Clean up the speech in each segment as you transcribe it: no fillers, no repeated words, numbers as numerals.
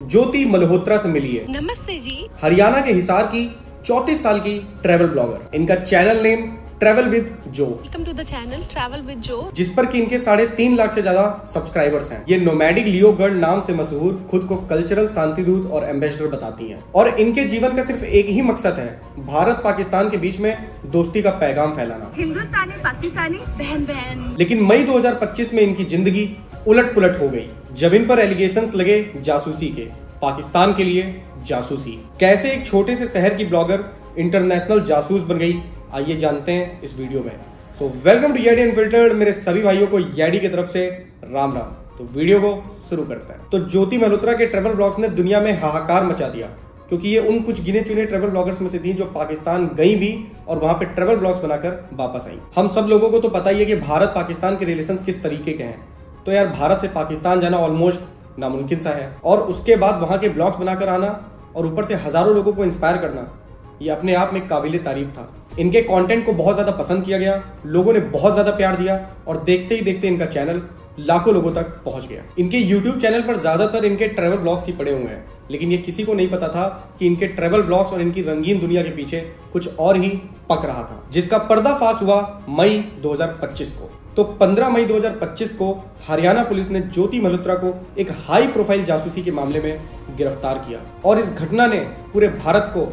ज्योति मल्होत्रा से मिली है। नमस्ते जी। हरियाणा के हिसार की 34 साल की ट्रैवल ब्लॉगर। इनका channel name travel with Jo. Welcome to the channel travel with Jo, जिस पर कि इनके 3.5 लाख से ज्यादा सब्सक्राइबर्स हैं। ये नोमैडिक लियो गर्ल नाम से मशहूर खुद को कल्चरल शांति दूत और एम्बेसडर बताती हैं और इनके जीवन का सिर्फ एक ही मकसद है, भारत पाकिस्तान के बीच में दोस्ती का पैगाम फैलाना। हिंदुस्तानी पाकिस्तानी बहन बहन। लेकिन मई 2025 में इनकी जिंदगी उलट पुलट हो गई जब इन पर एलिगेशंस लगे जासूसी के, पाकिस्तान के लिए जासूसी। कैसे एक छोटे से शहर की ब्लॉगर इंटरनेशनल जासूस बन गई, आइए जानते हैं इस वीडियो में। सो वेलकम टू येडी अनफिल्टर्ड। मेरे सभी भाइयों को येडी की तरफ से राम राम। तो वीडियो को शुरू करते हैं। तो ज्योति मल्होत्रा के ट्रैवल ब्लॉग्स ने दुनिया में हाहाकार मचा दिया, क्योंकि ये उन कुछ गिने चुने ट्रैवल ब्लॉगर्स में से थी जो पाकिस्तान गई भी और वहां पे ट्रैवल ब्लॉग्स बनाकर वापस आई। हम सब लोगों को तो पता ही है कि भारत पाकिस्तान के रिलेशंस किस तरीके के हैं। तो यार, भारत से पाकिस्तान जाना ऑलमोस्ट नामुमकिन सा है, और उसके बाद वहां के ब्लॉग्स बनाकर आना और ऊपर से हजारों लोगों को इंस्पायर करना, ये अपने आप में काबिले तारीफ था। इनके कंटेंट को बहुत ज्यादा पसंद किया गया, लोगों ने बहुत ज्यादा प्यार दिया और देखते ही देखते इनका चैनल लाखों लोगों तक पहुंच गया। इनके YouTube चैनल पर ज्यादातर इनके ट्रैवल ब्लॉग्स ही पड़े हुए हैं, लेकिन ये किसी को नहीं पता था कि इनके ट्रैवल ब्लॉग्स और इनकी रंगीन दुनिया के पीछे कुछ और ही पक रहा था, जिसका पर्दाफाश हुआ मई 2025 को। तो 15 मई 2025 को हरियाणा पुलिस ने ज्योति मल्होत्रा को एक हाई प्रोफाइल जासूसी के मामले में गिरफ्तार किया और इस घटना ने पूरे भारत को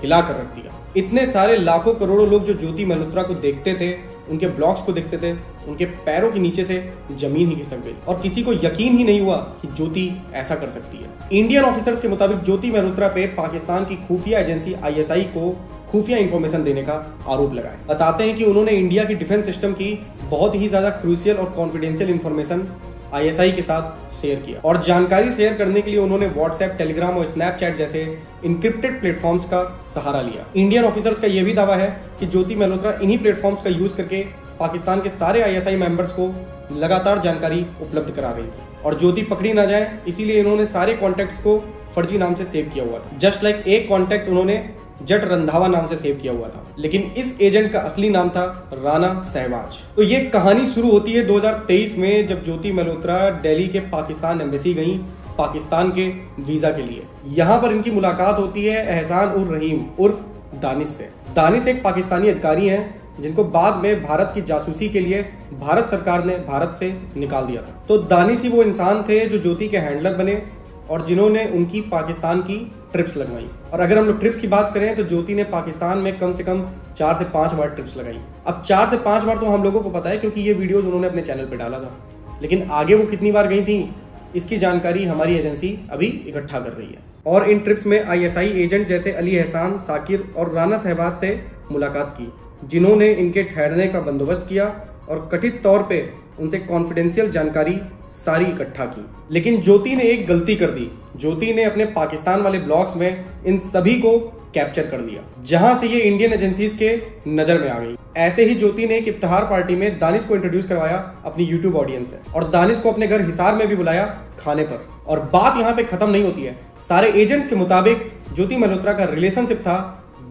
हिला कर रख दिया। इतने सारे लाखों करोड़ों लोग जो ज्योति मल्होत्रा को देखते थे, उनके ब्लॉग्स को देखते थे, उनके पैरों के नीचे से जमीन ही खिसक गई और किसी को यकीन ही नहीं हुआ कि ज्योति ऐसा कर सकती है। इंडियन ऑफिसर्स के मुताबिक ज्योति मल्होत्रा पे पाकिस्तान की खुफिया एजेंसी ISI को खुफिया इंफॉर्मेशन देने का आरोप लगाया। बताते हैं कि उन्होंने इंडिया की डिफेंस सिस्टम की बहुत ही ज्यादा क्रूशियल और कॉन्फिडेंशियल इंफॉर्मेशन ISI के साथ शेयर किया और जानकारी शेयर करने के लिए उन्होंने व्हाट्सएप, टेलीग्राम और स्नैपचैट जैसे इनक्रिप्टेड प्लेटफॉर्म्स का सहारा लिया। इंडियन ऑफिसर्स का यह भी दावा है कि ज्योति मल्होत्रा इन्हीं प्लेटफॉर्म्स का यूज करके पाकिस्तान के सारे ISI मेंबर्स को लगातार जानकारी उपलब्ध करा रही थी और ज्योति पकड़ी ना जाए, इसीलिए इन्होंने सारे कॉन्टेक्ट्स को फर्जी नाम से सेव किया हुआ था। जस्ट लाइक एक कॉन्टेक्ट उन्होंने जट रंधावा नाम से सेव किया हुआ था, लेकिन इस एजेंट का असली नाम था राणा सहवाज। तो ये कहानी शुरू होती है 2023 में, जब ज्योति मल्होत्रा दिल्ली के पाकिस्तान एम्बेसी गई पाकिस्तान के वीजा के लिए। यहाँ पर इनकी मुलाकात होती है एहसान उर रहीम उर्फ दानिश से। दानिश एक पाकिस्तानी अधिकारी हैं जिनको बाद में भारत की जासूसी के लिए भारत सरकार ने भारत से निकाल दिया था। तो दानिश ही वो इंसान थे जो ज्योति के हैंडलर बने और जिन्होंने उनकी पाकिस्तान की ट्रिप्स लगवाई। और अगर हम लोग ट्रिप्स की बात करें तो ज्योति ने पाकिस्तान में कम से कम 4 से 5 बार ट्रिप्स लगाई। अब 4 से 5 बार तो हम लोगों को पता है, क्योंकि ये वीडियोस उन्होंने अपने चैनल पे डाला था, लेकिन आगे वो कितनी बार गई थी इसकी जानकारी हमारी एजेंसी अभी इकट्ठा कर रही है। और इन ट्रिप्स में ISI एजेंट जैसे अली एहसान, साकिर और राणा सहवाज से मुलाकात की, जिन्होंने इनके ठहरने का बंदोबस्त किया और कथित तौर पे उनसे कॉन्फिडेंशियल जानकारी सारी इकट्ठा की। लेकिन ज्योति ने एक गलती कर दी। ज्योति ने अपने पाकिस्तान वाले ब्लॉग्स में इन सभी को कैप्चर कर लिया, जहां से ये इंडियन एजेंसीज के नजर में आ गई। ऐसे ही ज्योति ने एक इफ्तिहार पार्टी में दानिश को इंट्रोड्यूस करवाया अपनी YouTube ऑडियंस से और दानिश को अपने घर हिसार में भी बुलाया खाने पर। और बात यहाँ पे खत्म नहीं होती है। सारे एजेंट्स के मुताबिक ज्योति मल्होत्रा का रिलेशनशिप था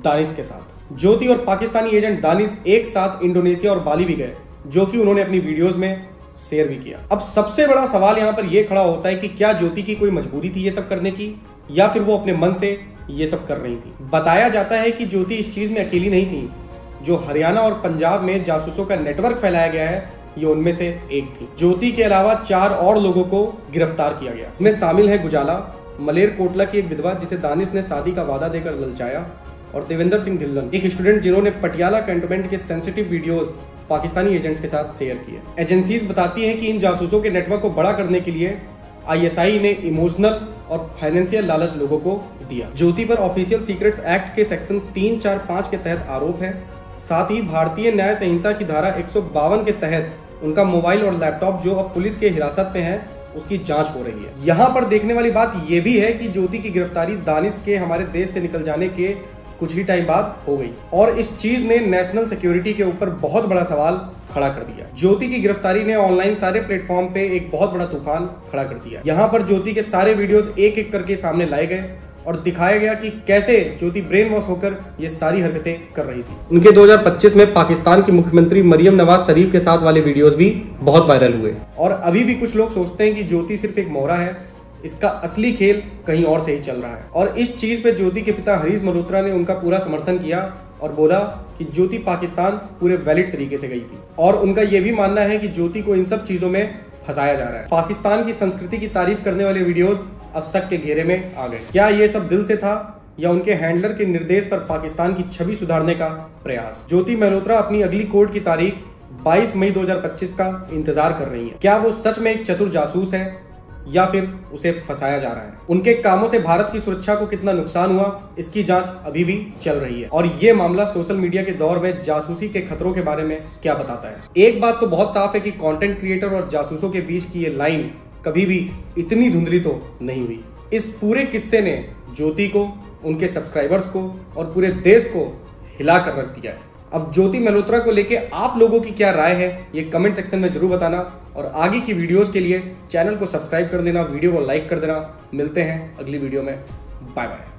दानिश के साथ। ज्योति और पाकिस्तानी एजेंट दानिश एक साथ इंडोनेशिया और बाली भी गए, जो कि उन्होंने अपनी वीडियोस में शेयर भी किया। अब सबसे बड़ा सवाल यहाँ पर यह खड़ा होता है कि क्या ज्योति की कोई मजबूरी थी ये सब करने की, या फिर वो अपने मन से ये सब कर रही थी। बताया जाता है कि ज्योति इस चीज में अकेली नहीं थी। जो हरियाणा और पंजाब में जासूसों का नेटवर्क फैलाया गया है, ये उनमें से एक थी। ज्योति के अलावा 4 और लोगों को गिरफ्तार किया गया। इनमें शामिल है गुजाला, मलेरकोटला की एक विधवा जिसे दानिश ने शादी का वादा देकर ललचाया, और देवेंद्र सिंह धिल्लन, एक स्टूडेंट जिन्होंने पटियाला कैंटोनमेंट के सेंसिटिव वीडियोस पाकिस्तानी एजेंट्स के साथ शेयर किए। एजेंसीज बताती हैं कि इन जासूसों के नेटवर्क को बड़ा करने के लिए ISI ने इमोशनल और फाइनेंशियल लालच लोगों को दिया। ज्योति पर ऑफिशियल सीक्रेट्स एक्ट के सेक्शन 345 के तहत आरोप है। साथ ही भारतीय न्याय संहिता की धारा 152 के तहत उनका मोबाइल और लैपटॉप, जो अब पुलिस के हिरासत में है, उसकी जांच हो रही है। यहाँ पर देखने वाली बात यह भी है कि ज्योति की गिरफ्तारी दानिश के हमारे देश से निकल जाने के कुछ ही टाइम बाद हो गई और इस चीज ने नेशनल सिक्योरिटी के ऊपर बहुत बड़ा सवाल खड़ा कर दिया। ज्योति की गिरफ्तारी ने ऑनलाइन सारे प्लेटफॉर्म पे एक बहुत बड़ा तूफान खड़ा कर दिया। यहाँ पर ज्योति के सारे वीडियोस एक एक करके सामने लाए गए और दिखाया गया कि कैसे ज्योति ब्रेन वॉश होकर ये सारी हरकतें कर रही थी। उनके 2025 में पाकिस्तान की मुख्यमंत्री मरियम नवाज शरीफ के साथ वाले वीडियोस भी बहुत वायरल हुए और अभी भी कुछ लोग सोचते हैं कि ज्योति सिर्फ एक मोहरा है, इसका असली खेल कहीं और से ही चल रहा है। और इस चीज पे ज्योति के पिता हरीश मल्होत्रा ने उनका पूरा समर्थन किया और बोला कि ज्योति पाकिस्तान पूरे वैलिड तरीके से गई थी, और उनका यह भी मानना है कि ज्योति को इन सब चीजों में फंसाया जा रहा है। पाकिस्तान की संस्कृति की तारीफ करने वाले वीडियोस अब शक के घेरे में आ गए। क्या ये सब दिल से था या उनके हैंडलर के निर्देश पर पाकिस्तान की छवि सुधारने का प्रयास? ज्योति मल्होत्रा अपनी अगली कोर्ट की तारीख 22 मई 2025 का इंतजार कर रही है। क्या वो सच में एक चतुर जासूस है या फिर उसे फंसाया जा रहा है? उनके कामों से भारत की सुरक्षा को कितना नुकसान हुआ, इसकी जांच अभी भी चल रही है। और ये मामला सोशल मीडिया के दौर में जासूसी के खतरों के बारे में क्या बताता है? एक बात तो बहुत साफ है कि कंटेंट क्रिएटर और जासूसों के बीच की ये लाइन कभी भी इतनी धुंधली तो नहीं हुई। इस पूरे किस्से ने ज्योति को, उनके सब्सक्राइबर्स को और पूरे देश को हिला कर रख दिया है। अब ज्योति मल्होत्रा को लेके आप लोगों की क्या राय है, ये कमेंट सेक्शन में जरूर बताना, और आगे की वीडियोस के लिए चैनल को सब्सक्राइब कर देना, वीडियो को लाइक कर देना। मिलते हैं अगली वीडियो में। Bye bye.